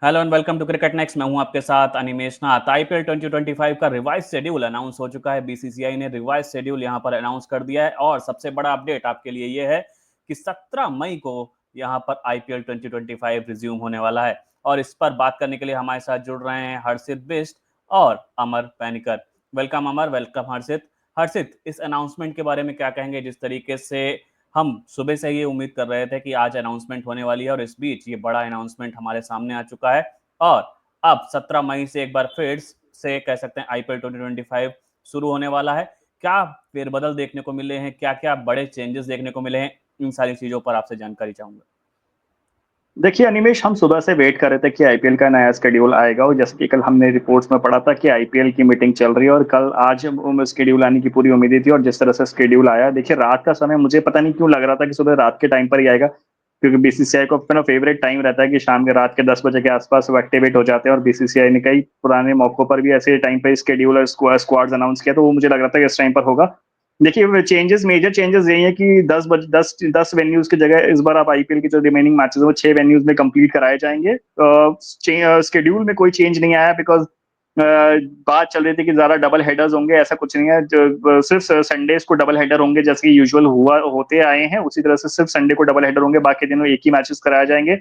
Hello and welcome to Cricket Next. मैं हूं आपके साथ अनिमेश नाथ। आईपीएल 2025 का रिवाइज शेड्यूल अनाउंस हो चुका है। बीसीसीआई ने रिवाइज शेड्यूल यहां पर अनाउंस कर दिया है और सबसे बड़ा अपडेट आपके लिए ये है कि 17 मई को यहां पर आईपीएल 2025 रिज्यूम होने वाला है। और इस पर बात करने के लिए हमारे साथ जुड़ रहे हैं हर्षित बिष्ट और अमर पैनिकर। वेलकम अमर, वेलकम हर्षित। हर्षित, इस अनाउंसमेंट के बारे में क्या कहेंगे? जिस तरीके से हम सुबह से ये उम्मीद कर रहे थे कि आज अनाउंसमेंट होने वाली है और इस बीच ये बड़ा अनाउंसमेंट हमारे सामने आ चुका है और अब 17 मई से एक बार फिर से कह सकते हैं आईपीएल 2025 शुरू होने वाला है। क्या फेरबदल देखने को मिले हैं, क्या क्या बड़े चेंजेस देखने को मिले हैं, इन सारी चीजों पर आपसे जानकारी चाहूंगा। देखिए अनिमेश, हम सुबह से वेट कर रहे थे कि आईपीएल का नया शेड्यूल आएगा और जैसे कि कल हमने रिपोर्ट्स में पढ़ा था कि आईपीएल की मीटिंग चल रही है और कल आज शेड्यूल आने की पूरी उम्मीद थी। और जिस तरह से शेड्यूल आया, देखिए रात का समय मुझे पता नहीं क्यों लग रहा था कि सुबह रात के टाइम पर ही आएगा, क्योंकि बीसीसीआई को अपना फेवरेट टाइम रहता है कि शाम के रात के 10 बजे के आसपास वो एक्टिवेट हो जाते हैं। और बीसीसीआई ने कई पुराने मौकों पर भी ऐसे टाइम पे शेड्यूल और स्क्वाड्स अनाउंस किया, तो वो मुझे लग रहा था कि इस टाइम पर होगा। देखिए चेंजेस, मेजर चेंजेस यही है कि 10 वेन्यूज की जगह इस बार आप आईपीएल के जो रिमेनिंग मैचेस है वो 6 वेन्यूज में कंप्लीट कराए जाएंगे। शेड्यूल में कोई चेंज नहीं आया, बिकॉज बात चल रही थी कि ज्यादा डबल हेडर्स होंगे, ऐसा कुछ नहीं है। सिर्फ संडेज को डबल हेडर होंगे, जैसे कि यूजुअल हुआ होते आए हैं उसी तरह से सिर्फ संडे को डबल हेडर होंगे, बाकी दिनों एक ही मैचेस कराए जाएंगे।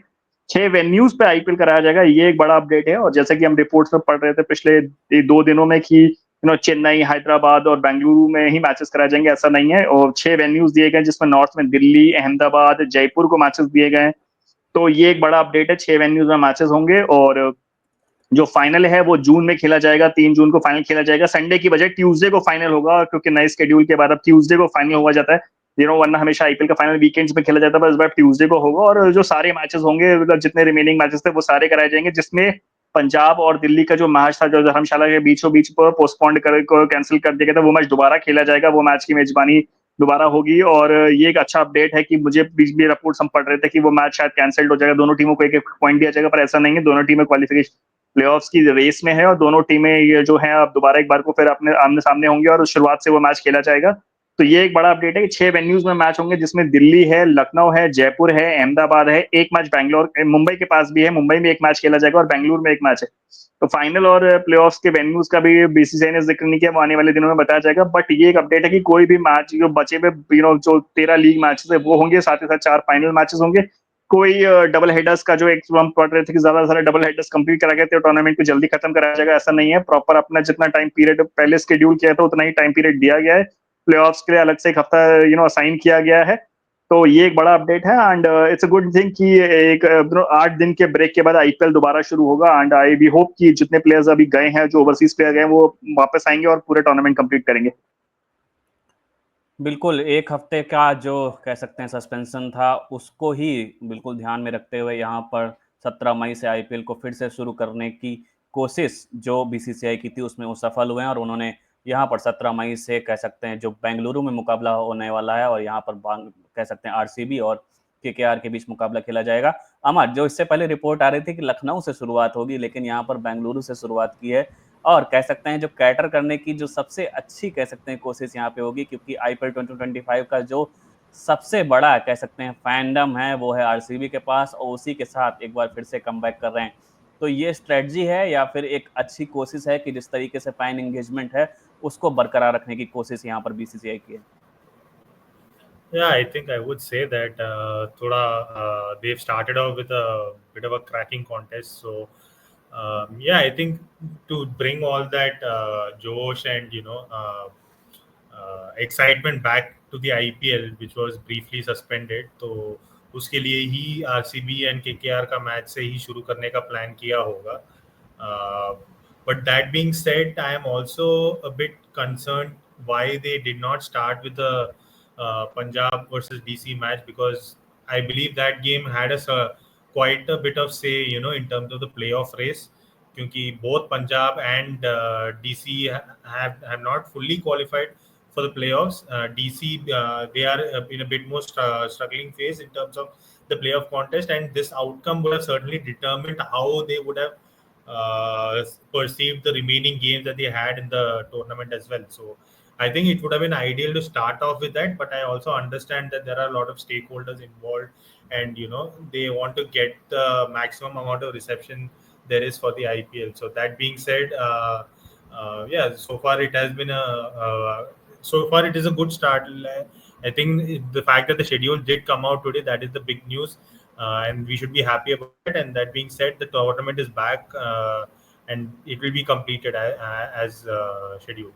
6 वेन्यूज पे आईपीएल कराया जाएगा, ये एक बड़ा अपडेट है। और जैसे कि हम रिपोर्ट्स में पढ़ रहे थे पिछले 2 दिनों में कि चेन्नई, हैदराबाद और बेंगलुरु में ही मैचेस कराए जाएंगे, ऐसा नहीं है। और 6 वेन्यूज दिए गए जिसमें नॉर्थ में दिल्ली, अहमदाबाद, जयपुर को मैचेस दिए गए। तो ये एक बड़ा अपडेट है, 6 वेन्यूज में मैचेस होंगे। और जो फाइनल है वो जून में खेला जाएगा, 3 जून को फाइनल खेला जाएगा। संडे की बजाय ट्यूसडे को फाइनल होगा, क्योंकि नए शेड्यूल के बाद अब ट्यूसडे को फाइनल हुआ जाता है। वरना हमेशा आईपीएल का फाइनल वीकेंड्स में खेला जाता है, पर इस बार ट्यूसडे को होगा। और जो सारे मैचेस होंगे, मतलब जितने रिमेनिंग मैचेस थे वो सारे कराए जाएंगे, जिसमें पंजाब और दिल्ली का जो मैच था, जो धर्मशाला के बीचों बीच पर पोस्टपोन्ड कर कैंसिल कर दिया गया था, वो मैच दोबारा खेला जाएगा। वो मैच की मेजबानी दोबारा होगी। और ये एक अच्छा अपडेट है कि मुझे बीच में रिपोर्ट्स हम पढ़ रहे थे कि वो मैच शायद कैंसिल्ड हो जाएगा, दोनों टीमों को एक एक पॉइंट दिया जाएगा, पर ऐसा नहीं है। दोनों टीमें क्वालिफिकेशन प्लेऑफ्स की रेस में है और दोनों टीमें ये जो है अब दोबारा एक बार को फिर अपने आमने सामने होंगे और शुरुआत से वो मैच खेला जाएगा। तो ये एक बड़ा अपडेट है कि 6 वेन्यूज में मैच होंगे, जिसमें दिल्ली है, लखनऊ है, जयपुर है, अहमदाबाद है, एक मैच बैंगलोर मुंबई के पास भी है, मुंबई में एक मैच खेला जाएगा और बेंगलुरु में एक मैच है। तो फाइनल और प्लेऑफ्स के वेन्यूज का भी बीसीसीआई ने जिक्र नहीं किया, वो आने वाले दिनों में बताया जाएगा। बट ये एक अपडेट है कि कोई भी मैच जो बचे हुए जो 13 लीग मैचेस है वो होंगे, साथ ही साथ 4 फाइनल मैचेस होंगे। कोई डबल हेडर्स का जो एक हम पढ़ रहे थे कि ज्यादा सारे डबल हेडर्स कंप्लीट करा गए थे, टूर्नामेंट को जल्दी खत्म कराया जाएगा, ऐसा नहीं है। प्रॉपर अपना जितना टाइम पीरियड पहले शेड्यूल किया था उतना ही टाइम पीरियड दिया गया है। प्लेऑफ्स के लिए अलग से एक हफ्ता असाइन किया गया है। तो ये एक बड़ा अपडेट है and it's a good thing कि एक 8 दिन के ब्रेक के बाद आईपीएल दोबारा शुरू होगा। एंड आई वी होप कि जितने प्लेयर्स अभी गए हैं, जो ओवरसीज प्लेयर गए, वो वापस आएंगे और पूरे टूर्नामेंट कंप्लीट करेंगे। बिल्कुल, एक हफ्ते का जो कह सकते हैं सस्पेंशन था उसको ही बिल्कुल ध्यान में रखते हुए यहाँ पर 17 मई से आईपीएल को फिर से शुरू करने की कोशिश जो बीसीसीआई की थी उसमें वो सफल हुए हैं और उन्होंने यहाँ पर 17 मई से कह सकते हैं जो बेंगलुरु में मुकाबला होने वाला है और यहाँ पर कह सकते हैं आरसीबी और केकेआर के बीच मुकाबला खेला जाएगा। अमर, जो इससे पहले रिपोर्ट आ रही थी कि लखनऊ से शुरुआत होगी, लेकिन यहाँ पर बेंगलुरु से शुरुआत की है और कह सकते हैं जो कैटर करने की जो सबसे अच्छी कह सकते हैं कोशिश यहाँ पे होगी, क्योंकि आईपीएल 2025 का जो सबसे बड़ा कह सकते हैं फैंडम है वो है आरसीबी के पास और उसी के साथ एक बार फिर से कमबैक कर रहे हैं। तो ये स्ट्रेटजी है या फिर एक अच्छी कोशिश है कि जिस तरीके से फैन एंगेजमेंट है उसको बरकरार रखने की कोशिश यहाँ पर बीसीसीआई की है? Yeah, I think I would say that they've started off with a bit of a cracking contest. So yeah, I think to bring all that Josh and excitement back to the IPL, which was briefly suspended, तो उसके लिए ही RCB and KKR का match से ही शुरू करने का plan किया होगा. But that being said, I am also a bit concerned why they did not start with the Punjab versus DC match, because I believe that game had quite a bit of say, in terms of the playoff race. क्योंकि both Punjab and DC have not fully qualified for the playoffs. DC, they are in a bit more struggling phase in terms of the playoff contest, and this outcome would have certainly determined how they would have perceived the remaining games that they had in the tournament as well. So I think it would have been ideal to start off with that, but I also understand that there are a lot of stakeholders involved and they want to get the maximum amount of reception there is for the IPL. So that being said, yeah, so far it has been so far it is a good start. I think the fact that the schedule did come out today, that is the big news, and we should be happy about it. And that being said, the tournament is back, and it will be completed as scheduled.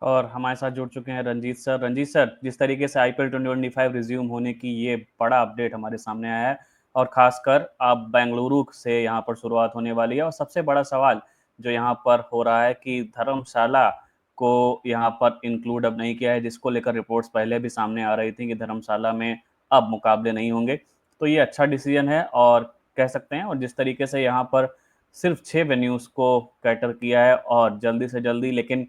और हमारे साथ जुड़ चुके हैं Ranjit sir. Ranjit sir, जिस तरीके से IPL 2025 resume होने की ये बड़ा अपडेट हमारे सामने आया है, और खासकर अब बेंगलुरु से यहाँ पर शुरुआत होने वाली है, और सबसे बड़ा सवाल जो यहाँ पर हो रहा है कि धर्मशाला को यहाँ पर इंक्लूड अब नहीं किया है, जिसको लेकर रिपोर्ट्स पहले भी सामने आ रही थी कि धर्मशाला में अब मुकाबले नहीं होंगे। तो ये अच्छा डिसीजन है और कह सकते हैं, और जिस तरीके से यहाँ पर सिर्फ 6 वेन्यूज़ को कैटर किया है और जल्दी से जल्दी, लेकिन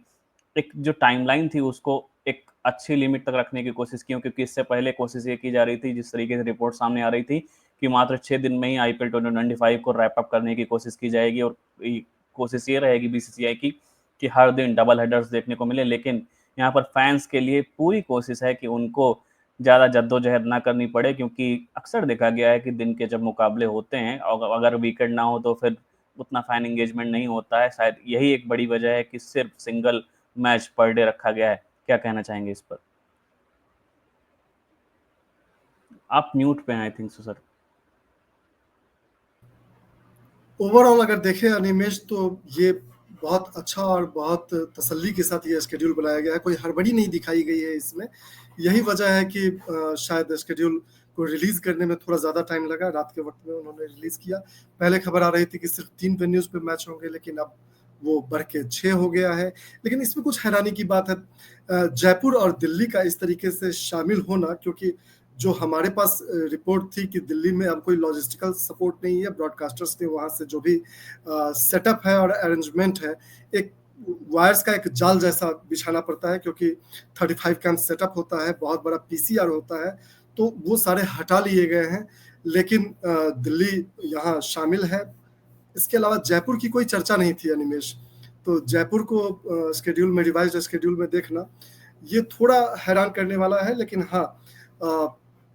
एक जो टाइमलाइन थी उसको एक अच्छी लिमिट तक रखने की कोशिश की, क्योंकि इससे पहले कोशिश ये की जा रही थी, जिस तरीके से रिपोर्ट सामने आ रही थी, कि मात्र 6 दिन में ही IPL 2025 को रैप अप करने की कोशिश की जाएगी, और कोशिश ये रहेगी BCCI की कि हर दिन डबल हेडर्स देखने को मिले। लेकिन यहाँ पर फैंस के लिए पूरी कोशिश है कि उनको ज़्यादा जद्दोजहद ना करनी पड़े, क्योंकि अक्सर देखा गया है कि दिन के जब मुकाबले होते हैं और अगर वीकेंड ना हो तो फिर उतना फैन एंगेजमेंट नहीं होता है। शायद यही एक बड़ी वजह है कि सिर्फ सिंगल मैच पर डे रखा गया है। क्या कहना चाहेंगे इस पर? आप म्यूट पे हैं I think so sir. Overall अगर देखें अनिमेश, तो ये बहुत अच्छा और बहुत तसल्ली के साथ ये स्केड्यूल बनाया गया है। कोई हड़बड़ी नहीं दिखाई गई है इसमें। यही वजह है कि शायद स्केड्यूल को रिलीज करने में थोड़ा ज्यादा टाइम लगा। रात के वक्त में उन्होंने रिलीज किया। पहले खबर आ रही थी कि सिर्फ 3 वेन्यूज पे मैच होंगे, लेकिन अब वो बढ़ के 6 हो गया है। लेकिन इसमें कुछ हैरानी की बात है, जयपुर और दिल्ली का इस तरीके से शामिल होना, क्योंकि जो हमारे पास रिपोर्ट थी कि दिल्ली में अब कोई लॉजिस्टिकल सपोर्ट नहीं है। ब्रॉडकास्टर्स ने वहाँ से जो भी सेटअप है और अरेंजमेंट है, एक वायर्स का एक जाल जैसा बिछाना पड़ता है, क्योंकि 35 का सेटअप होता है, बहुत बड़ा PCR होता है, तो वो सारे हटा लिए गए हैं। लेकिन दिल्ली यहाँ शामिल है। इसके अलावा जयपुर की कोई चर्चा नहीं थी अनिमेश। तो जयपुर को स्केड्यूल में, रिवाइज्ड स्केड्यूल में देखना ये थोड़ा हैरान करने वाला है। लेकिन हाँ,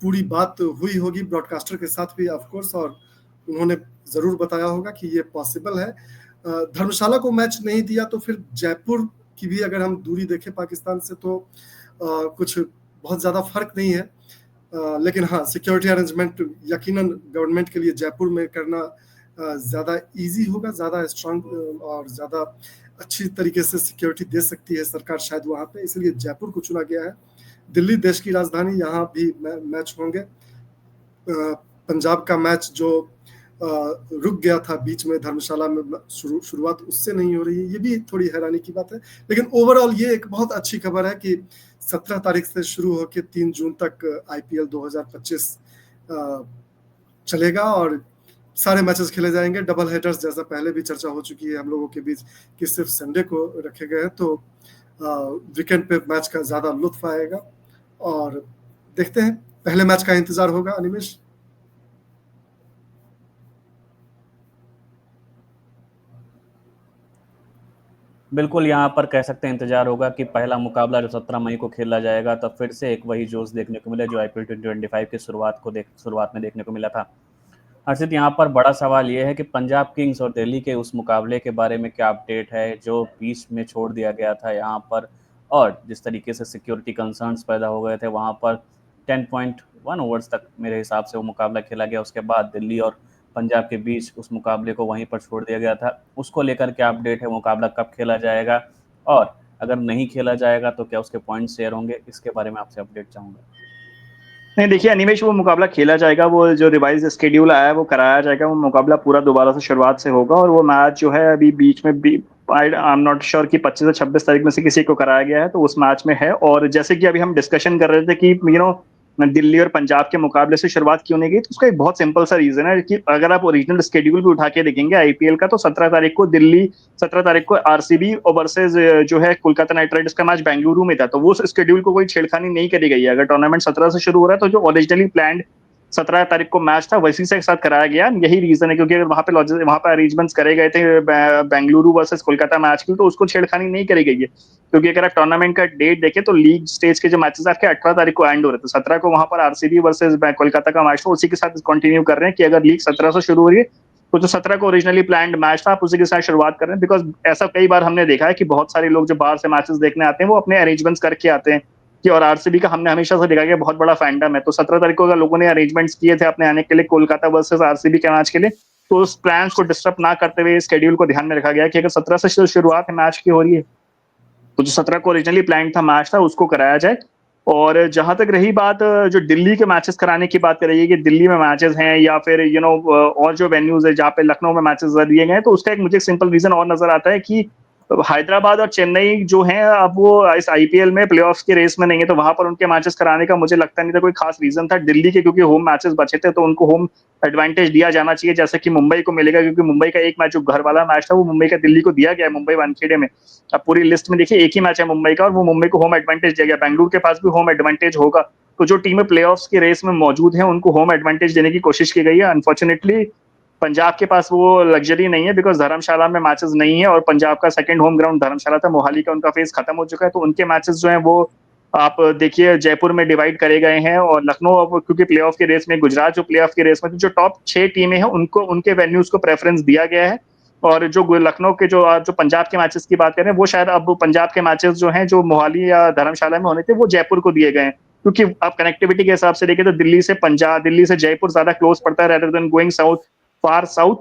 पूरी बात हुई होगी ब्रॉडकास्टर के साथ भी ऑफ कोर्स, और उन्होंने ज़रूर बताया होगा कि ये पॉसिबल है। धर्मशाला को मैच नहीं दिया तो फिर जयपुर की भी अगर हम दूरी देखें पाकिस्तान से तो कुछ बहुत ज़्यादा फर्क नहीं है। लेकिन हाँ, सिक्योरिटी अरेंजमेंट यकीनन गवर्नमेंट के लिए जयपुर में करना ज़्यादा इजी होगा, ज़्यादा स्ट्रांग और ज़्यादा अच्छी तरीके से सिक्योरिटी दे सकती है सरकार शायद वहाँ पे, इसलिए जयपुर को चुना गया है। दिल्ली देश की राजधानी, यहाँ भी मैच होंगे। पंजाब का मैच जो रुक गया था बीच में धर्मशाला में, शुरुआत उससे नहीं हो रही है, ये भी थोड़ी हैरानी की बात है। लेकिन ओवरऑल ये एक बहुत अच्छी खबर है कि 17 तारीख से शुरू होकर 3 जून तक IPL 2025 चलेगा और सारे मैचेस खेले जाएंगे। डबल हेडर्स जैसा पहले भी चर्चा हो चुकी है हम लोगों के बीच कि सिर्फ संडे को रखे गए हैं, तो वीकेंड पे मैच का ज़्यादा लुत्फ आएगा। और देखते हैं, पहले मैच का इंतजार होगा अनिमेश। बिल्कुल, यहाँ पर कह सकते हैं इंतजार होगा कि पहला मुकाबला जो 17 मई को खेला जाएगा, तब फिर से एक वही जोश देखने को मिले जो IPL 2025 की शुरुआत में देखने को मिला था। हर्षित, यहाँ पर बड़ा सवाल ये है कि पंजाब किंग्स और दिल्ली के उस मुकाबले के बारे में क्या अपडेट है जो बीच में छोड़ दिया गया था यहाँ पर, और जिस तरीके से सिक्योरिटी कंसर्न्स पैदा हो गए थे वहाँ पर 10.1 ओवर्स तक मेरे हिसाब से वो मुकाबला खेला गया। उसके बाद दिल्ली और पंजाब के बीच उस मुकाबले को वहीं पर छोड़ दिया गया था। उसको लेकर क्या अपडेट है? मुकाबला कब खेला जाएगा, और अगर नहीं खेला जाएगा तो क्या उसके पॉइंट शेयर होंगे? इसके बारे में आपसे अपडेट चाहूँगा। नहीं, देखिए अनिमेश, वो मुकाबला खेला जाएगा, वो जो रिवाइज स्केड्यूल आया है वो कराया जाएगा। वो मुकाबला पूरा दोबारा से शुरुआत से होगा, और वो मैच जो है अभी बीच में भी आई एम नॉट श्योर कि 25 से 26 तारीख में से किसी को कराया गया है, तो उस मैच में है। और जैसे कि अभी हम डिस्कशन कर रहे थे कि दिल्ली और पंजाब के मुकाबले से शुरुआत क्यों नहीं गई, तो उसका एक बहुत सिंपल सा रीजन है कि अगर आप ओरिजिनल स्केड्यूल भी उठा के देखेंगे IPL का, तो 17 तारीख को दिल्ली, 17 तारीख को RCB वर्सेस जो है कोलकाता नाइट राइडर्स का मैच बेंगलुरु में था, तो वो स्केड्यूल को कोई छेड़खानी नहीं करी गई है। अगर टूर्नामेंट 17 से शुरू हो रहा है तो जो ओरिजिनली प्लान्ड 17 तारीख को मैच था, वैसी से एक साथ कराया गया। यही रीजन है, क्योंकि अगर वहां पे अरेंजमेंट्स करे गए थे बेंगलुरु वर्सेस कोलकाता मैच के लिए, तो उसको छेड़खानी नहीं करी गई है। क्योंकि अगर आप टूर्नामेंट का डेट देखें तो लीग स्टेज के जो मैचेस आपके 18 तारीख को एंड हो रहे थे, 17 को वहां पर आरसीबी वर्सेस कोलकाता का मैच था, उसी के साथ कंटिन्यू कर रहे हैं कि अगर लीग 17 से शुरू हो रही है तो जो 17 को ओरिजिनली प्लान्ड मैच था आप उसी के साथ शुरुआत कर रहे हैं। बिकॉज ऐसा कई बार हमने देखा है कि बहुत सारे लोग जो बाहर से मैचेस देखने आते हैं वो अपने अरेंजमेंट्स करके आते हैं कि, और आरसीबी का हमने हमेशा से देखा कि बहुत बड़ा फैंडम है। तो 17 तारीख को अगर लोगों ने अरेंजमेंट्स किए थे अपने आने के लिए कोलकाता वर्सेस आरसीबी के मैच के लिए, तो उस प्लान्स को डिस्टर्ब ना करते हुए स्केड्यूल को ध्यान में रखा गया कि अगर 17 से शुरुआत मैच की हो रही है तो जो 17 को ओरिजिनली प्लान था मैच था उसको कराया जाए। और जहां तक रही बात जो दिल्ली के मैचेस कराने की बात करिए कि दिल्ली में मैचेस हैं या फिर और जो वेन्यूज है जहाँ पे लखनऊ में मैचेस दिए गए हैं, तो उसका एक मुझे सिंपल रीजन और नजर आता है कि हैदराबाद और चेन्नई जो हैं अब वो इस आईपीएल में प्लेऑफ्स के रेस में नहीं है, तो वहां पर उनके मैचेस कराने का मुझे लगता नहीं था कोई खास रीजन था। दिल्ली के क्योंकि होम मैचेस बचे थे तो उनको होम एडवांटेज दिया जाना चाहिए, जैसे कि मुंबई को मिलेगा, क्योंकि मुंबई का एक मैच जो घर वाला मैच था वो मुंबई का दिल्ली को दिया गया है मुंबई वानखेड़े में। अब पूरी लिस्ट में देखिए एक ही मैच है मुंबई का और वो मुंबई को होम एडवांटेज दिया गया। बेंगलुरु के पास भी होम एडवांटेज होगा, तो जो टीमें प्लेऑफ्स की रेस में मौजूद हैं उनको होम एडवांटेज देने की कोशिश की गई है। अनफॉर्चुनेटली पंजाब के पास वो लग्जरी नहीं है, बिकॉज धर्मशाला में मैचेस नहीं है और पंजाब का सेकंड होम ग्राउंड धर्मशाला था, मोहाली का उनका फेज खत्म हो चुका है, तो उनके मैचेस जो हैं वो आप देखिए जयपुर में डिवाइड करे गए हैं। और लखनऊ अब क्योंकि प्लेऑफ के रेस में, गुजरात जो प्लेऑफ के रेस में, तो जो टॉप 6 टीमें हैं उनको उनके वेन्यूज को प्रेफरेंस दिया गया है। और जो लखनऊ के जो पंजाब के मैचेस की बात करें वो शायद अब पंजाब के मैचेस जो हैं जो मोहाली या धर्मशाला में होने थे वो जयपुर को दिए गए हैं, क्योंकि अब कनेक्टिविटी के हिसाब से देखें तो दिल्ली से पंजाब, दिल्ली से जयपुर ज्यादा क्लोज पड़ता है रेदर देन गोइंग साउथ, फार साउथ।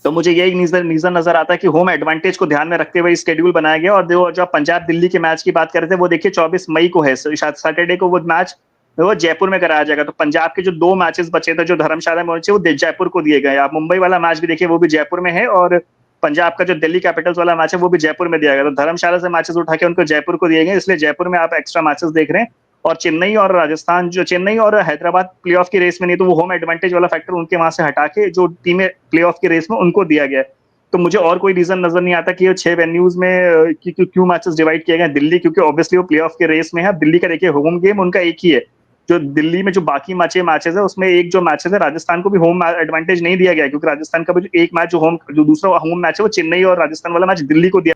तो मुझे यही रीजन नजर आता है कि होम एडवांटेज को ध्यान में रखते हुए स्केड्यूल बनाया गया। और जो पंजाब दिल्ली के मैच की बात कर रहे थे वो देखिए 24 मई को है, शायद सैटरडे को वो मैच वो जयपुर में कराया जाएगा। तो पंजाब के जो 2 मैचेस बचे थे जो धर्मशाला में होने चाहिए वो जयपुर को दिए गए। आप मुंबई वाला मैच भी देखिए वो भी जयपुर में है, और पंजाब का जो दिल्ली कैपिटल्स वाला मैच है वो भी जयपुर में दिया गया। तो धर्मशाला से मैचेस उठा के उनको जयपुर को दिए गए, इसलिए जयपुर में आप एक्स्ट्रा मैचेस देख रहे हैं। और चेन्नई और राजस्थान, जो चेन्नई और हैदराबाद प्लेऑफ की रेस में नहीं, तो वो होम एडवांटेज वाला फैक्टर उनके वहां से हटा के जो टीमें प्लेऑफ की रेस में उनको दिया गया है। तो मुझे और कोई रीजन नजर नहीं आता कि ये 6 वेन्यूज में क्यों मैचेस डिवाइड किए गए। दिल्ली क्योंकि ऑब्वियसली वो प्लेऑफ के रेस में है। दिल्ली का देखिए होम गेम उनका एक ही है, जो दिल्ली में जो बाकी मैचेस है उसमें एक जो मैचेस है राजस्थान को भी होम एडवांटेज नहीं दिया गया, क्योंकि राजस्थान का भी जो एक मैच जो दूसरा होम मैच है वो चेन्नई और राजस्थान वाला मैच दिल्ली को दिया।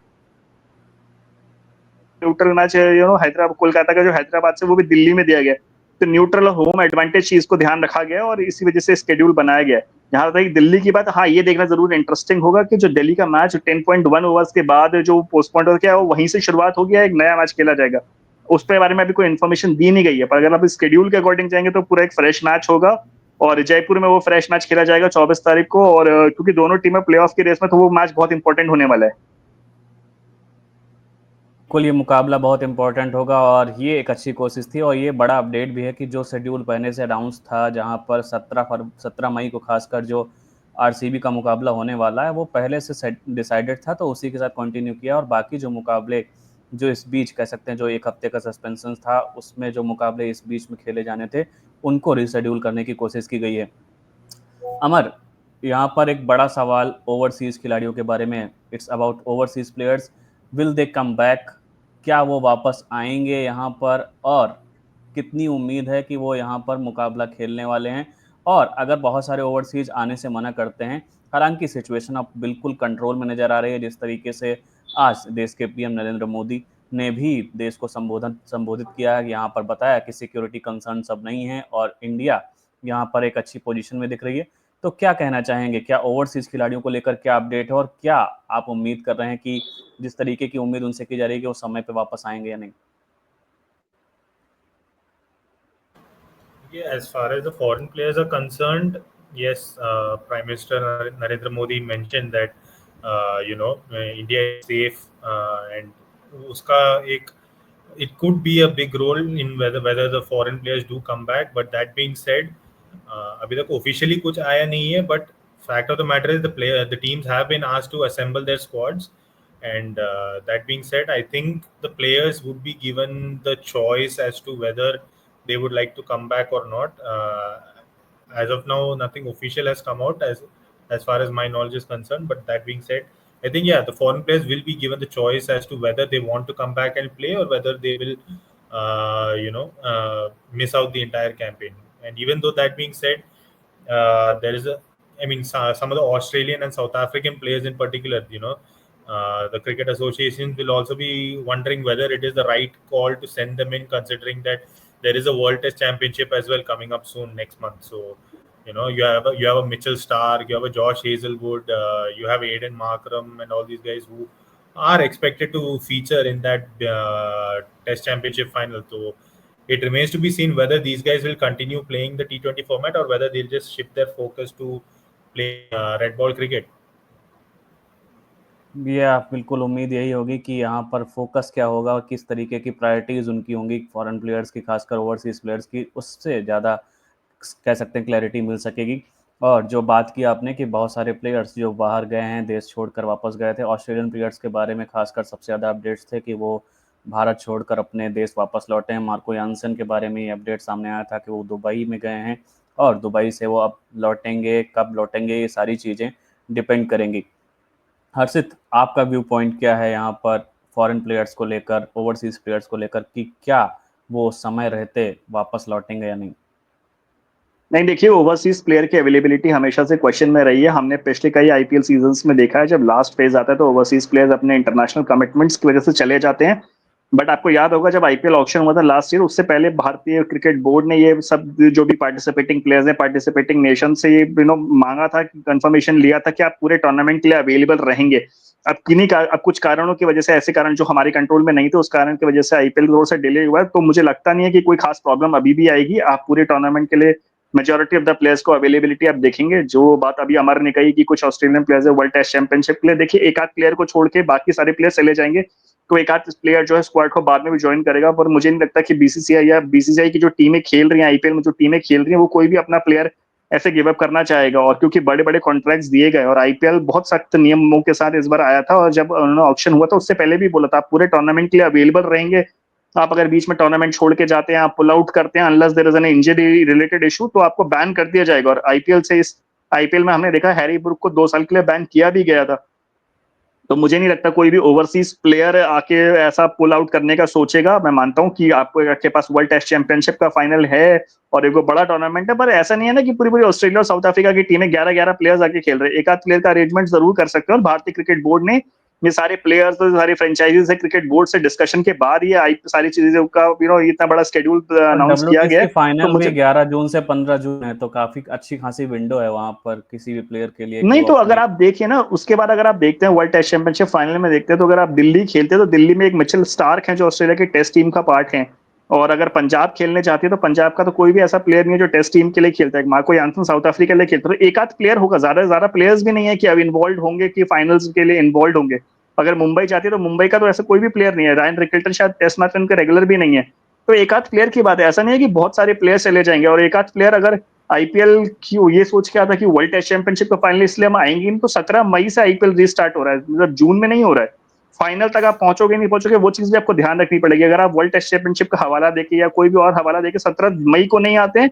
न्यूट्रल मैच हैदराबाद कोलकाता का जो हैदराबाद से वो भी दिल्ली में दिया गया। तो न्यूट्रल और होम एडवांटेज चीज को ध्यान रखा गया और इसी वजह से स्केड्यूल बनाया गया। जहां तक दिल्ली की बात, हाँ ये देखना जरूर इंटरेस्टिंग होगा कि जो दिल्ली का मैच 10.1 ओवर्स के बाद जो पोस्टपोन हो गया वहीं से शुरुआत होगी या एक नया मैच खेला जाएगा, उस पर बारे में अभी कोई इन्फॉर्मेशन दी नहीं गई है। पर अगर आप स्केड्यूल के अकॉर्डिंग जाएंगे तो पूरा एक फ्रेश मैच होगा और जयपुर में वो फ्रेश मैच खेला जाएगा 24 तारीख को। और क्योंकि दोनों टीमें प्लेऑफ की रेस में, तो वो मैच बहुत इंपॉर्टेंट होने वाला है। बिल्कुल ये मुकाबला बहुत इंपॉर्टेंट होगा और ये एक अच्छी कोशिश थी और ये बड़ा अपडेट भी है कि जो शेड्यूल पहले से अनाउंस था, जहां पर 17 मई को खासकर जो आरसीबी का मुकाबला होने वाला है वो पहले से डिसाइडेड था, तो उसी के साथ कंटिन्यू किया। और बाकी जो मुकाबले जो इस बीच कह सकते हैं जो एक हफ्ते का सस्पेंशन था, उसमें जो मुकाबले इस बीच में खेले जाने थे उनको रिशेड्यूल करने की कोशिश की गई है। अमर, यहाँ पर एक बड़ा सवाल ओवरसीज खिलाड़ियों के बारे में है। It's about overseas players, will they come back? क्या वो वापस आएंगे यहाँ पर, और कितनी उम्मीद है कि वो यहाँ पर मुकाबला खेलने वाले हैं? और अगर बहुत सारे ओवरसीज आने से मना करते हैं, हालांकि सिचुएशन अब बिल्कुल कंट्रोल में नज़र आ रही है, जिस तरीके से आज देश के पीएम नरेंद्र मोदी ने भी देश को संबोधित किया है, यहाँ पर बताया कि सिक्योरिटी कंसर्न सब नहीं है और इंडिया यहाँ पर एक अच्छी पोजीशन में दिख रही है। तो क्या कहना चाहेंगे, क्या ओवरसीज खिलाड़ियों को लेकर क्या अपडेट है और क्या आप उम्मीद कर रहे हैं कि जिस तरीके की उम्मीद उनसे की जा रही है कि वो समय पे वापस आएंगे या नहीं? Yeah, as far as the foreign players are concerned, yes, Prime Minister Narendra Modi mentioned that India is safe and uska it could be a big role in whether the foreign players do come back. But that being said, अभी तक officially कुछ आया नहीं है, but fact of the matter is the teams have been asked to assemble their squads. And that being said, I think the players would be given the choice as to whether they would like to come back or not. As of now, nothing official has come out as far as my knowledge is concerned. But that being said, I think the foreign players will be given the choice as to whether they want to come back and play or whether they will miss out the entire campaign. And even though that being said, there is some of the Australian and South African players in particular, the cricket associations will also be wondering whether it is the right call to send them in, considering that there is a World Test Championship as well coming up soon next month. So, you have a Mitchell Starc, you have a Josh Hazelwood, you have Aiden Markram, and all these guys who are expected to feature in that Test Championship final. So it remains to be seen whether these guys will continue playing the T20 format or whether they'll just shift their focus to play red ball cricket. या बिल्कुल उम्मीद यही होगी कि यहाँ पर focus क्या होगा और किस तरीके की प्रायोरिटीज़ उनकी होंगी फॉरेन प्लेयर्स की, खासकर ओवरसीज़ प्लेयर्स की, उससे ज़्यादा कह सकते हैं क्लैरिटी मिल सकेगी। और जो बात की आपने कि बहुत सारे प्लेयर्स जो बाहर गए हैं, देश छोड़कर वापस गए थे, ऑस्ट्रेलियन प्लेयर्स के बारे में खासकर सबसे ज़्यादा अपडेट्स थे कि वो भारत छोड़कर अपने देश वापस लौटे हैं। मार्को यान्सन के बारे में ये अपडेट सामने आया था कि वो दुबई में गए हैं और दुबई से वो अब लौटेंगे, कब लौटेंगे, ये सारी चीज़ें डिपेंड करेंगी। हर्षित, आपका व्यू पॉइंट क्या है यहाँ पर फॉरेन प्लेयर्स को लेकर, ओवरसीज प्लेयर्स को लेकर, कि क्या वो समय रहते वापस लौटेंगे या नहीं? नहीं, देखिए, ओवरसीज प्लेयर की अवेलेबिलिटी हमेशा से क्वेश्चन में रही है। हमने पिछले कई आईपीएल सीजन्स में देखा है, जब लास्ट फेज आता है तो ओवरसीज प्लेयर्स अपने इंटरनेशनल कमिटमेंट्स की वजह से चले जाते हैं। बट आपको याद होगा जब आईपीएल ऑक्शन हुआ था लास्ट ईयर, उससे पहले भारतीय क्रिकेट बोर्ड ने ये सब जो भी पार्टिसिपेटिंग प्लेयर्स हैं, पार्टिसिपेटिंग नेशन से ये मांगा था, कंफर्मेशन लिया था कि आप पूरे टूर्नामेंट के लिए अवेलेबल रहेंगे। अब कुछ कारणों की वजह से, ऐसे कारण जो हमारे कंट्रोल में नहीं थे, उस कारण की वजह से आईपीएल की ओर से डिले हुआ है। तो मुझे लगता नहीं है कि कोई खास प्रॉब्लम अभी भी आएगी। आप पूरे टूर्नामेंट के लिए मेजोरिटी ऑफ द प्लेयर्स को अवेलेबिलिटी आप देखेंगे। जो बात अभी अमर ने कही कि कुछ ऑस्ट्रेलियन प्लेयर्स है वर्ल्ड टेस्ट चैंपियनशिप के लिए, देखिए एक आध प्लेयर को छोड़ के बाकी सारे प्लेयर चले जाएंगे, तो एक आध प्लेयर जो है स्क्वाड को बाद में भी ज्वाइन करेगा। पर मुझे नहीं लगता कि बीसीसीआई की जो टीमें खेल रही हैं, आईपीएल में जो टीमें खेल रही हैं, वो कोई भी अपना प्लेयर ऐसे गिव अप करना चाहेगा। और क्योंकि बड़े बड़े कॉन्ट्रैक्ट्स दिए गए और आईपीएल बहुत सख्त नियमों के साथ इस बार आया था, और जब उन्होंने ऑक्शन हुआ था उससे पहले भी बोला था आप पूरे टूर्नामेंट के लिए अवेलेबल रहेंगे। आप अगर बीच में टूर्नामेंट छोड़ के जाते हैं, आप पुल आउट करते हैं, unless there is an injury related issue, तो आपको बैन कर दिया जाएगा। और आईपीएल में हमने देखा हैरी ब्रूक को 2 साल के लिए बैन किया भी गया था। तो मुझे नहीं लगता कोई भी ओवरसीज प्लेयर आके ऐसा पुल आउट करने का सोचेगा। मैं मानता हूं कि आपके पास वर्ल्ड टेस्ट चैंपियनशिप का फाइनल है और एक बड़ा टूर्नामेंट है, पर ऐसा नहीं है ना कि पूरी पूरी ऑस्ट्रेलिया और साउथ अफ्रीका की टीमें 11-11 प्लेयर्स आके खेल रहे हैं। एक आध प्लेयर का अरेंजमेंट जरूर कर सकते हैं। और भारतीय क्रिकेट बोर्ड ने ये सारे प्लेयर्स, सारी फ्रेंचाइजीज है, क्रिकेट बोर्ड से डिस्कशन के बाद ये सारी चीजें का इतना बड़ा शेड्यूल अनाउंस किया गया है। फाइनल भी 11 जून से 15 जून है, तो काफी अच्छी खासी विंडो है वहां पर किसी भी प्लेयर के लिए। नहीं, तो अगर आप देखिए ना, उसके बाद अगर आप देखते हैं वर्ल्ड टेस्ट चैंपियनशिप फाइनल में देखते हैं, तो अगर आप दिल्ली खेलते हैं तो दिल्ली में एक मिचेल स्टार्क है जो ऑस्ट्रेलिया की टेस्ट टीम का पार्ट है। और अगर पंजाब खेलने चाहती है तो पंजाब का तो कोई भी ऐसा प्लेयर नहीं है जो टेस्ट टीम के लिए खेलता है। मार्को यान्सन साउथ अफ्रीका के लिए खेलता है, तो एक आध प्लेयर होगा, ज्यादा प्लेयर्स भी नहीं है कि अब इन्वॉल्व होंगे कि फाइनल्स के लिए इन्वॉल्व होंगे। अगर मुंबई चाहती है तो मुंबई का तो ऐसा कोई भी प्लेयर नहीं है। रायन रिकल्टन शायद टेस्ट मैच में उनका रेगुलर भी नहीं है। तो एक आध प्लेयर की बात है, ऐसा नहीं है कि बहुत सारे प्लेयर चले जाएंगे। और एक आध प्लेयर अगर आईपीएल की ये सोच के आता कि वर्ल्ड टेस्ट चैंपियनशिप का फाइनल इसलिए हम आएंगे, तो 17 मई से आईपीएल रीस्टार्ट हो रहा है, मतलब जून में नहीं हो रहा है। फाइनल तक आप पहुंचोगे नहीं पहुंचोगे, वो चीज भी आपको ध्यान रखनी पड़ेगी। अगर आप वर्ल्ड टेस्ट चैंपियनशिप का हवाला देके या कोई भी और हवाला देके 17 मई को नहीं आते हैं,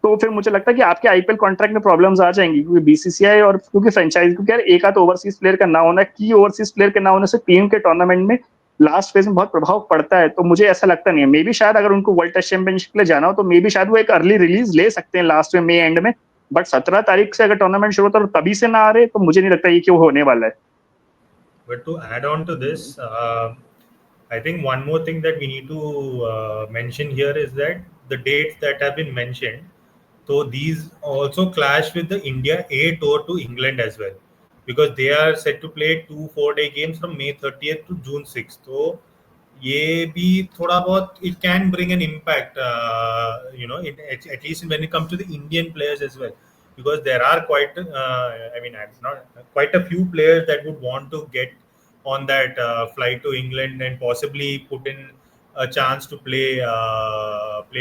तो फिर मुझे लगता है कि आपके आईपीएल कॉन्ट्रैक्ट में प्रॉब्लम्स आ जाएंगी। क्योंकि बीसीसीआई और क्योंकि फ्रेंचाइज, क्योंकि यार एक आध ओवरसीज प्लेयर का ना होना, की ओवरसीज प्लेयर के ना होने से टीम के टूर्नामेंट में लास्ट फेज में बहुत प्रभाव पड़ता है। तो मुझे ऐसा लगता नहीं है। मे बी शायद अगर उनको वर्ल्ड टेस्ट चैंपियनशिप के लिए जाना हो तो मे बी शायद वो एक अर्ली रिलीज ले सकते हैं लास्ट में, मई एंड में। बट 17 तारीख से अगर टूर्नामेंट शुरू होता है और तभी से ना आ रहे, तो मुझे नहीं लगता ये क्यों होने वाला है। But to add on to this, I think one more thing that we need to mention here is that the dates that have been mentioned, so these also clash with the India A tour to England as well, because they are set to play 2 4-day games from May 30th to June 6th. So ये भी थोड़ा बहुत it can bring an impact, at least when it comes to the Indian players as well, because there are quite a few players that would want to get on that flight to England and possibly put in a chance to play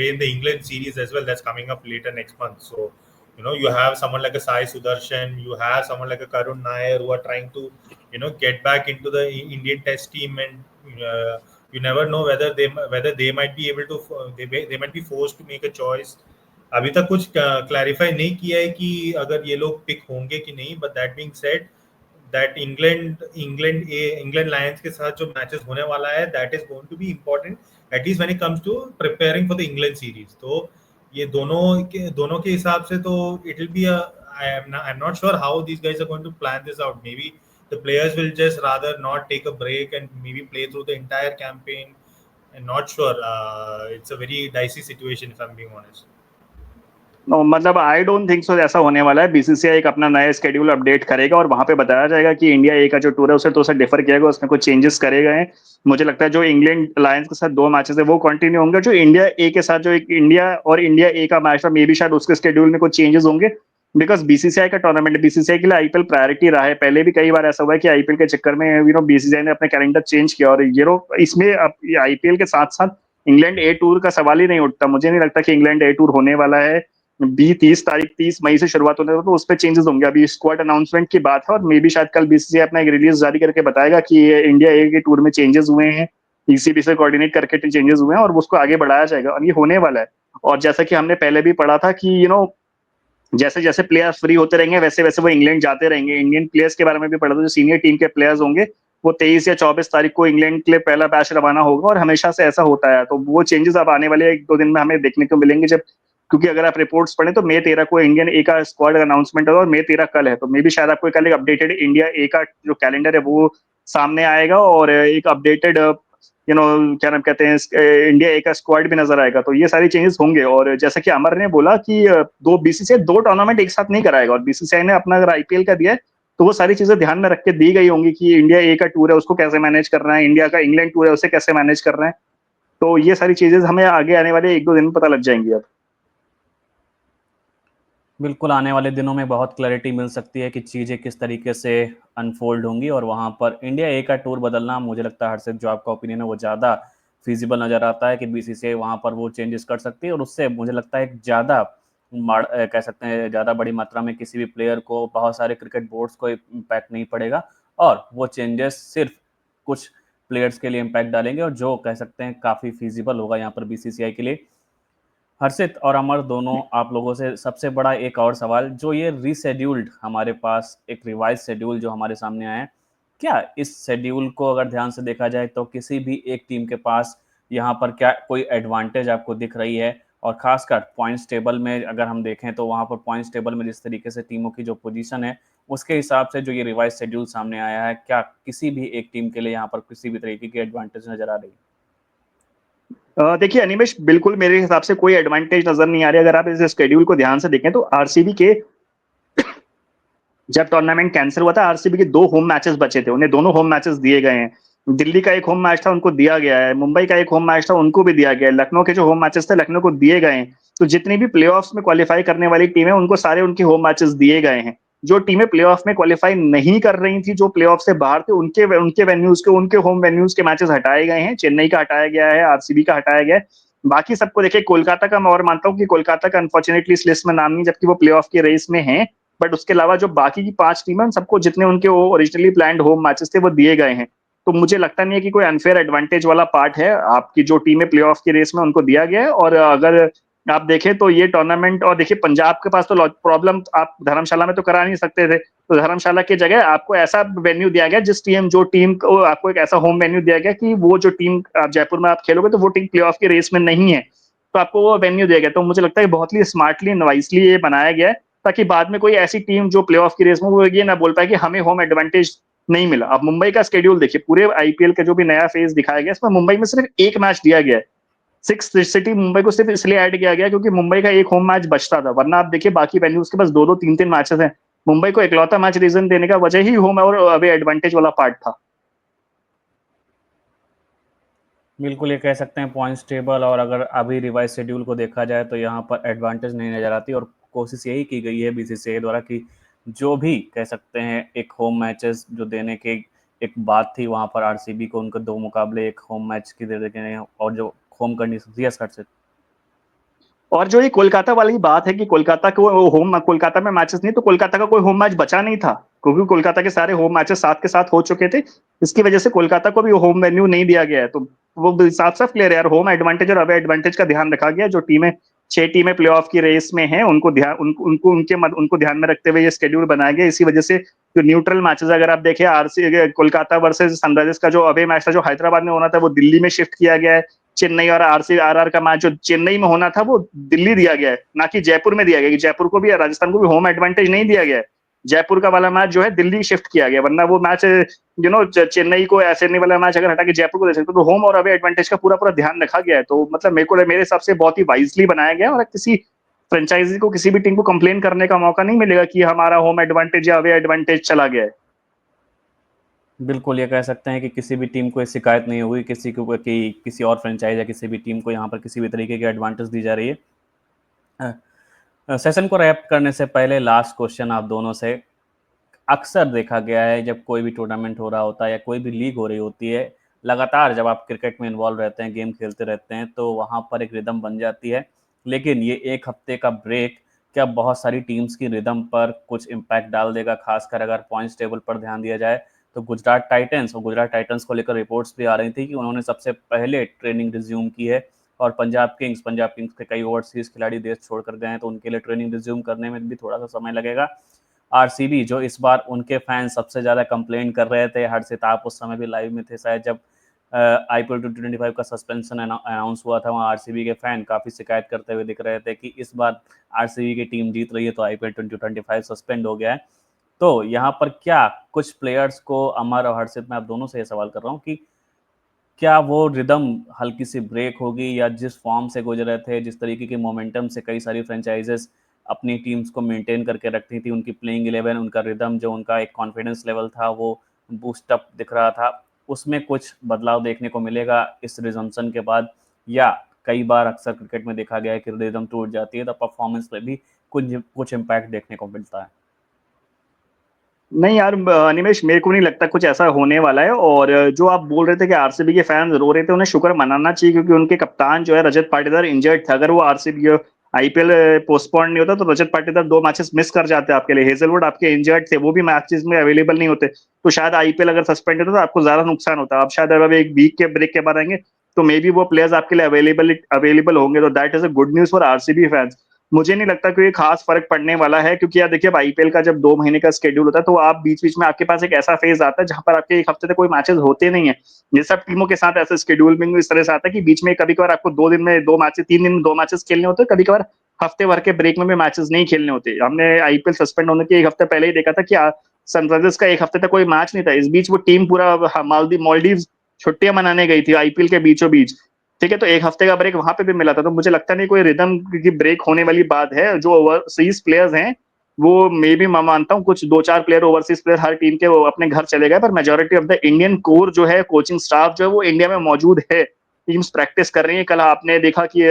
in the England series as well, that's coming up later next month. So you have someone like a Sai Sudarshan, you have someone like a Karun Nair who are trying to get back into the Indian test team, and you never know whether they might be able to they might be forced to make a choice. अभी तक कुछ clarify नहीं किया है कि अगर ये लोग पिक होंगे कि नहीं, but that being said that England Lions के साथ जो मैचेस होने वाला है, that is going to be important, at least when it comes to preparing for the England series. तो ये दोनों के हिसाब से तो it will be I am not sure how these guys are going to plan this out. Maybe the players will just rather not take a break and maybe play through the entire campaign. I'm not sure. It's a very dicey situation if I'm being honest. No मतलब I don't think so ऐसा होने वाला है. BCCI एक अपना नया schedule update करेगा और वहां पे बताया जाएगा कि इंडिया ए का जो टूर है उसे तो डिफर किया गया, उसमें कुछ चेंजेस करे गए हैं. मुझे लगता है जो इंग्लैंड अलायंस के साथ 2 मैचेस है वो कंटिन्यू होंगे. जो इंडिया ए के साथ जो एक इंडिया और इंडिया ए का मैच था मे बी शायद उसके शेड्यूल में कुछ चेंजेस होंगे, बिकॉज बीसीसीआई का टूर्नामेंट, बीसीसीआई के लिए आईपीएल प्रायोरिटी रहा है. पहले भी कई बार ऐसा हुआ है कि आईपीएल के चक्कर में बीसीसीआई ने अपने कैलेंडर चेंज किया और इसमें अब आईपीएल के साथ साथ इंग्लैंड ए टूर का सवाल ही नहीं उठता. मुझे नहीं लगता कि इंग्लैंड ए टूर होने वाला है. 30 मई से शुरुआत होने तो उस पर चेंजेस होंगे. अभी स्क्वाड अनाउंसमेंट की बात है और मे बी शायद कल बीसीसीआई अपना एक रिलीज जारी करके बताएगा कि इंडिया ए के टूर में चेंजेस हुए हैं, पीसीबी से कोऑर्डिनेट करके चेंजेस हुए हैं और उसको आगे बढ़ाया जाएगा और ये होने वाला है. और जैसा कि हमने पहले भी पढ़ा था कि जैसे जैसे प्लेयर्स फ्री होते रहेंगे वैसे वैसे वो इंग्लैंड जाते रहेंगे. इंडियन प्लेयर्स के बारे में भी पढ़ा था, जो सीनियर टीम के प्लेयर्स होंगे वो 23 या 24 तारीख को इंग्लैंड के लिए पहला बैच रवाना होगा और हमेशा से ऐसा होता है. तो वो चेंजेस अब आने वाले 1-2 दिन में हमें देखने को मिलेंगे, जब क्योंकि अगर आप रिपोर्ट्स पढ़ें तो मई 13 को इंडियन ए का स्क्वाड अनाउंसमेंट होगा और मई 13 कल है. तो मे बी शायद आपको कल एक अपडेटेड इंडिया ए का जो कैलेंडर है वो सामने आएगा और एक अपडेटेड क्या नाम कहते हैं इंडिया ए का स्क्वाड भी नजर आएगा. तो ये सारी चेंजेस होंगे. और जैसा कि अमर ने बोला कि बीसीसीआई 2 टूर्नामेंट एक साथ नहीं कराएगा और बीसीसीआई ने अपना अगर आईपीएल का दिया है तो वो सारी चीजें ध्यान में रख के दी गई होंगी कि इंडिया ए का टूर है उसको कैसे मैनेज करना है, इंडिया का इंग्लैंड टूर है उसे कैसे मैनेज करना है. तो ये सारी चीजें हमें आगे आने वाले 1-2 दिन में पता लग जाएंगी. अब बिल्कुल आने वाले दिनों में बहुत क्लैरिटी मिल सकती है कि चीज़ें किस तरीके से अनफोल्ड होंगी और वहाँ पर इंडिया ए का टूर बदलना मुझे लगता है हर्षित जो आपका ओपिनियन है वो ज़्यादा फिजिबल नज़र आता है कि बीसीसीआई वहाँ पर वो चेंजेस कर सकती है और उससे मुझे लगता है एक ज़्यादा कह सकते हैं ज़्यादा बड़ी मात्रा में किसी भी प्लेयर को, बहुत सारे क्रिकेट बोर्ड्स को इम्पैक्ट नहीं पड़ेगा और वो चेंजेस सिर्फ कुछ प्लेयर्स के लिए इम्पैक्ट डालेंगे और जो कह सकते हैं काफ़ी फिजिबल होगा यहाँ पर बीसीसीआई के लिए. हर्षित और अमर दोनों आप लोगों से सबसे बड़ा एक और सवाल, जो ये रीशेड्यूल्ड हमारे पास एक रिवाइज शेड्यूल जो हमारे सामने आया है, क्या इस शेड्यूल को अगर ध्यान से देखा जाए तो किसी भी एक टीम के पास यहाँ पर क्या कोई एडवांटेज आपको दिख रही है? और खासकर पॉइंट्स टेबल में अगर हम देखें तो वहाँ पर पॉइंट्स टेबल में जिस तरीके से टीमों की जो पोजीशन है उसके हिसाब से जो ये रिवाइज शेड्यूल सामने आया है, क्या किसी भी एक टीम के लिए यहाँ पर किसी भी तरीके की एडवांटेज नजर आ रही है? देखिए अनिमेश, बिल्कुल मेरे हिसाब से कोई एडवांटेज नजर नहीं आ रही. अगर आप इस शेड्यूल को ध्यान से देखें तो आरसीबी के जब टूर्नामेंट कैंसिल हुआ था आरसीबी के 2 होम मैचेस बचे थे, उन्हें दोनों होम मैचेस दिए गए हैं. दिल्ली का एक होम मैच था उनको दिया गया है, मुंबई का एक होम मैच था उनको भी दिया गया है, लखनऊ के जो होम मैचेस थे लखनऊ को दिए गए हैं. तो जितनी भी प्लेऑफ्स में क्वालिफाई करने वाली टीमें उनको सारे उनके होम मैचेस दिए गए हैं. जो टीमें प्लेऑफ में क्वालिफाई नहीं कर रही थी, जो प्लेऑफ से बाहर थे, उनके वेन्यूज के उनके होम वेन्यूज के मैचेस हटाए गए हैं. चेन्नई का हटाया गया है, आरसीबी का हटाया गया है. बाकी सबको देखिए, कोलकाता का मैं और मानता हूँ कि कोलकाता का अनफॉर्चुनेटली इस लिस्ट में नाम नहीं, जबकि वो प्लेऑफ की रेस में है. बट उसके अलावा जो बाकी की 5 टीमें सबको जितने उनके ओरिजिनली प्लान्ड होम मैचेस थे वो दिए गए हैं. तो मुझे लगता नहीं है कि कोई अनफेयर एडवांटेज वाला पार्ट है. आपकी जो टीमें प्लेऑफ की रेस में उनको दिया गया है. और अगर आप देखें तो ये टूर्नामेंट, और देखिए पंजाब के पास तो प्रॉब्लम, आप धर्मशाला में तो करा नहीं सकते थे, तो धर्मशाला की जगह आपको ऐसा वेन्यू दिया गया जो टीम को आपको एक ऐसा होम वेन्यू दिया गया कि वो जो टीम आप जयपुर में आप खेलोगे तो वो टीम प्लेऑफ की रेस में नहीं है, तो आपको वो वेन्यू दिया गया. तो मुझे लगता है बहुत ही स्मार्टली नवाइसली ये बनाया गया है ताकि बाद में कोई ऐसी टीम जो प्लेऑफ की रेस में वो ये ना बोल पाए कि हमें होम एडवांटेज नहीं मिला. अब मुंबई का स्केड्यूल देखिए, पूरे आईपीएल का जो भी नया फेज दिखाया गया इसमें मुंबई में सिर्फ एक मैच दिया गया है. 6 सिटी मुंबई को सिर्फ इसलिए ऐड किया गया क्योंकि मुंबई का एक होम मैच बचता था, वरना आप देखिए बाकी वेन्यूज के पास 2-2 3-3 मैचेस हैं. मुंबई को इकलौता मैच रीजन देने का वजह ही होम और अवे एडवांटेज वाला पार्ट था. बिल्कुल ये कह सकते हैं पॉइंट्स टेबल, और अगर अभी रिवाइज शेड्यूल को देखा जाए तो यहाँ पर एडवांटेज नहीं नजर आती और कोशिश यही की गई है बीसीसीआई द्वारा कि जो भी कह सकते हैं एक होम मैचेस जो देने के एक बात थी वहाँ पर आरसीबी को उनको 2 मुकाबले एक होम मैच की दे देंगे और जो होम कंडीशन. यस कर और जो ये कोलकाता वाली बात है कि कोलकाता को होम, कोलकाता में मैचेस नहीं, तो कोलकाता का कोई होम मैच बचा नहीं था क्योंकि कोलकाता के सारे होम मैचेस साथ के साथ हो चुके थे. इसकी वजह से कोलकाता को भी होम वेन्यू नहीं दिया गया है. तो वो साफ साफ क्लियर है यार, होम एडवांटेज और अवे एडवांटेज का ध्यान रखा गया. जो टीमें 6 टीमें प्लेऑफ की रेस में हैं उनको ध्यान में रखते हुए ये शेड्यूल बनाया गया. इसी वजह से जो न्यूट्रल मैचेस अगर आप देखें, कोलकाता वर्सेस सनराइजर्स का जो अवे मैच था जो हैदराबाद में होना था वो दिल्ली में शिफ्ट किया गया है. चेन्नई और आरआर का मैच जो चेन्नई में होना था वो दिल्ली दिया गया है, ना कि जयपुर में दिया गया, कि जयपुर को भी राजस्थान को भी होम एडवांटेज नहीं दिया गया है। जयपुर का वाला मैच जो है दिल्ली शिफ्ट किया गया, वरना वो मैच चेन्नई को चेन्नई वाला मैच अगर हटा के जयपुर को दे सकते तो होम और अवे एडवांटेज का पूरा पूरा ध्यान रखा गया है। तो मतलब मेरे हिसाब से बहुत ही वाइजली बनाया गया है, और किसी फ्रेंचाइजी को, किसी भी टीम को कंप्लेन करने का मौका नहीं मिलेगा कि हमारा होम एडवांटेज या अवे एडवांटेज चला गया है। बिल्कुल, ये कह सकते हैं कि किसी भी टीम को शिकायत नहीं हुई किसी को कि किसी और फ्रेंचाइज या किसी भी टीम को यहाँ पर किसी भी तरीके की एडवांटेज दी जा रही है। सेशन को रैप करने से पहले लास्ट क्वेश्चन आप दोनों से। अक्सर देखा गया है जब कोई भी टूर्नामेंट हो रहा होता है या कोई भी लीग हो रही होती है, लगातार जब आप क्रिकेट में इन्वॉल्व रहते हैं, गेम खेलते रहते हैं, तो वहाँ पर एक रिदम बन जाती है। लेकिन ये एक हफ्ते का ब्रेक क्या बहुत सारी टीम्स की रिदम पर कुछ इम्पैक्ट डाल देगा? खासकर अगर पॉइंट्स टेबल पर ध्यान दिया जाए तो गुजरात टाइटंस को लेकर रिपोर्ट्स भी आ रही थी कि उन्होंने सबसे पहले ट्रेनिंग रिज्यूम की है, और पंजाब किंग्स के कई ओवरसीज खिलाड़ी देश छोड़कर गए हैं, तो उनके लिए ट्रेनिंग रिज्यूम करने में भी थोड़ा सा समय लगेगा। आरसीबी, जो इस बार उनके फैंस सबसे ज़्यादा कंप्लेंट कर रहे थे, हर्षित आप उस समय भी लाइव में थे शायद जब आईपीएल 2025 का सस्पेंशन अनाउंस हुआ था, वहाँ आरसीबी के फैन काफ़ी शिकायत करते हुए दिख रहे थे कि इस बार आरसीबी की टीम जीत रही है तो आईपीएल 2025 सस्पेंड हो गया है। तो यहाँ पर क्या कुछ प्लेयर्स को, अमर और हर्षित, मैं आप दोनों से ये सवाल कर रहा हूँ कि क्या वो रिदम हल्की सी ब्रेक होगी, या जिस फॉर्म से गुजर रहे थे, जिस तरीके की मोमेंटम से कई सारी फ्रेंचाइजेस अपनी टीम्स को मेंटेन करके रखती थी, उनकी प्लेइंग 11, उनका रिदम, जो उनका एक कॉन्फिडेंस लेवल था वो बूस्ट अप दिख रहा था, उसमें कुछ बदलाव देखने को मिलेगा इस रिजम्पशन के बाद? या कई बार अक्सर क्रिकेट में देखा गया है कि रिदम टूट जाती है तो परफॉर्मेंस पे भी कुछ इम्पैक्ट देखने को मिलता है? नहीं यार अनिमेश, मेरे को नहीं लगता कुछ ऐसा होने वाला है। और जो आप बोल रहे थे कि आरसीबी के फैंस रो रहे थे, उन्हें शुक्र मनाना चाहिए, क्योंकि उनके कप्तान जो है रजत पाटीदार इंजर्ड था। अगर वो आरसीबी आईपीएल पोस्टपोन नहीं होता तो रजत पाटीदार 2 मैचेस मिस कर जाते आपके लिए। हेजलवुड आपके इंजर्ड थे, वो भी मैचेस में अवेलेबल नहीं होते, तो शायद आईपीएल अगर सस्पेंड होता तो आपको ज्यादा नुकसान होता। आप शायद अब एक वीक के ब्रेक के बाद आएंगे तो मे बी वो प्लेयर्स आपके लिए अवेलेबल होंगे, तो that is a good news for RCB fans. मुझे नहीं लगता कोई खास फर्क पड़ने वाला है, क्योंकि यार देखिए, अब आईपीएल का जब 2 महीने का स्केड्यूल होता है तो आप बीच बीच में आपके पास एक ऐसा फेज आता है जहां पर आपके एक हफ्ते तक कोई मैचेस होते नहीं है। ये सब टीमों के साथ ऐसा स्केड्यूल में इस तरह से आता है कि बीच में कभी कभार आपको 2 दिन में 2 मैचेस, 3 दिन में 2 मैचेस खेलने होते हैं, कभी कभार हफ्ते भर के ब्रेक में भी मैचेस नहीं खेलने होते। हमने आईपीएल सस्पेंड होने के एक हफ्ते पहले ही देखा था कि सनराइजर्स का एक हफ्ते तक कोई मैच नहीं था। इस बीच वो टीम पूरा मालदीव छुट्टियां मनाने गई थी आईपीएल के बीचों बीच। ठीक है, तो एक हफ्ते का ब्रेक वहां पे भी मिला था, तो मुझे लगता नहीं कोई रिदम की ब्रेक होने वाली बात है। जो ओवरसीज प्लेयर्स हैं वो मे भी मैं मानता हूँ कुछ 2-4 प्लेयर, ओवरसीज प्लेयर हर टीम के वो अपने घर चले गए, पर majority of the Indian core जो है, कोचिंग स्टाफ जो है, वो इंडिया में मौजूद है। टीम्स प्रैक्टिस कर रही है। कल आपने देखा कि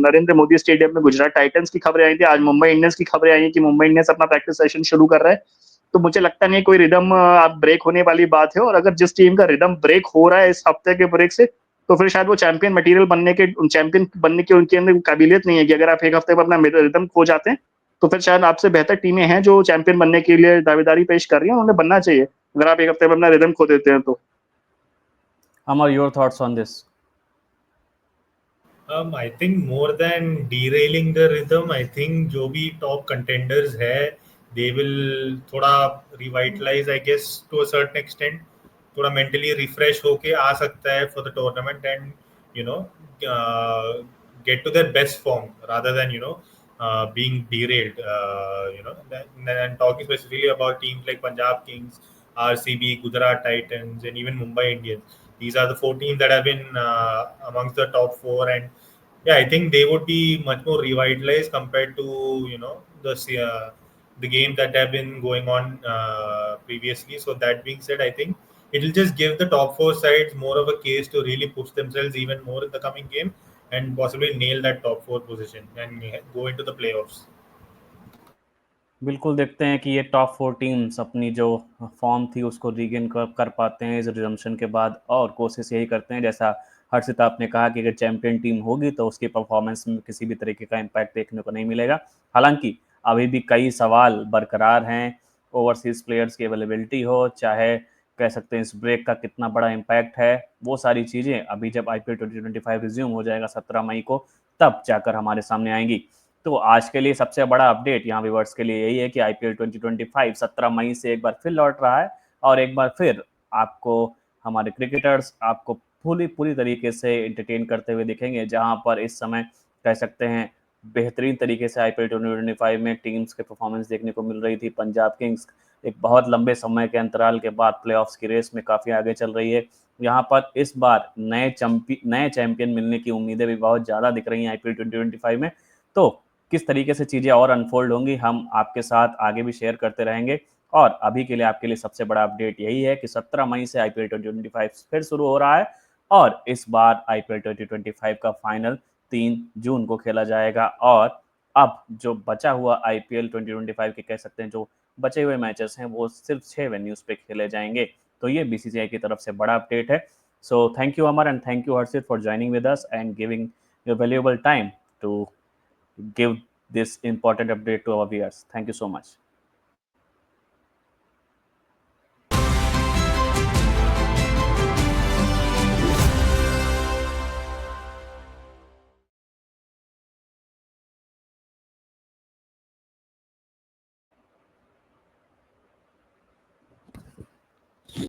नरेंद्र मोदी स्टेडियम में गुजरात टाइटंस की खबरें आई थी, आज मुंबई इंडियंस की खबरें आई है कि मुंबई इंडियंस अपना प्रैक्टिस सेशन शुरू कर रहा है। तो मुझे लगता नहीं कोई रिदम ब्रेक होने वाली बात है। और अगर जिस टीम का रिदम ब्रेक हो रहा है इस हफ्ते के ब्रेक से, तो फिर शायद वो चैंपियन बनने की उनके अंदर काबिलियत नहीं है। कि अगर आप एक हफ्ते में अपना रिदम खो जाते हैं तो फिर शायद आपसे बेहतर टीमें हैं जो चैंपियन बनने के लिए दावेदारी पेश कर रही हैं, उन्हें बनना चाहिए। अगर आप एक हफ्ते में अपना रिदम खो देते हैं तो। Amar, your thoughts on this? I think more than derailing the rhythm, I think जो भी top contenders है, they will थोड़ा revitalize, I guess, to a certain extent. थोड़ा mentally refresh होके आ सकता है for the tournament and you know get to their best form rather than being derailed. And talking specifically about teams like Punjab Kings, RCB, Gujarat Titans, and even Mumbai Indians. These are the 4 teams that have been amongst the top 4, and yeah, I think they would be much more revitalized compared to the games that have been going on previously. So that being said, I think it will just give the top 4 sides more of a case to really push themselves even more in the coming game and possibly nail that top 4 position and go into the playoffs. बिल्कुल, देखते हैं कि ये top 4 teams अपनी जो form थी उसको regain कर पाते हैं इस रिजम्पशन के बाद, और कोशिश यही करते हैं, जैसा हर्षित आपने कहा, कि अगर चैंपियन टीम होगी तो उसकी परफॉर्मेंस में किसी भी तरीके का इम्पैक्ट देखने को नहीं मिलेगा। हालांकि अभी भी कई सवाल बरकरार हैं, ओवरसीज प्लेयर्स की अवेलेबिलिटी हो, चाहे कह सकते हैं इस ब्रेक का कितना बड़ा इम्पैक्ट है, वो सारी चीज़ें अभी जब आईपीएल 2025 रिज्यूम हो जाएगा 17 मई को, तब जाकर हमारे सामने आएंगी। तो आज के लिए सबसे बड़ा अपडेट यहाँ व्यूअर्स के लिए यही है कि आईपीएल 2025 17 मई से एक बार फिर लौट रहा है, और एक बार फिर आपको हमारे क्रिकेटर्स, आपको पूरी तरीके से एंटरटेन करते हुए दिखेंगे, जहां पर इस समय कह सकते हैं बेहतरीन तरीके से आईपीएल 2025 में टीम्स के परफॉर्मेंस देखने को मिल रही थी। पंजाब किंग्स एक बहुत लंबे समय के अंतराल के बाद प्लेऑफ्स की रेस में काफ़ी आगे चल रही है। यहाँ पर इस बार नए चैंपियन मिलने की उम्मीदें भी बहुत ज़्यादा दिख रही हैं आईपीएल 2025 में। तो किस तरीके से चीज़ें और अनफोल्ड होंगी, हम आपके साथ आगे भी शेयर करते रहेंगे। और अभी के लिए आपके लिए सबसे बड़ा अपडेट यही है कि 17 मई से आईपीएल 2025 फिर शुरू हो रहा है और इस बार आईपीएल 2025 का फाइनल 3 जून को खेला जाएगा। और अब जो बचा हुआ आईपीएल 2025 के कह सकते हैं जो बचे हुए मैचेस हैं वो सिर्फ 6 वेन्यूज पे खेले जाएंगे। तो ये बीसीसीआई की तरफ से बड़ा अपडेट है। So thank you Amar and thank you Harshit for joining with us and giving your valuable time to give this important update to our viewers. Thank you so much.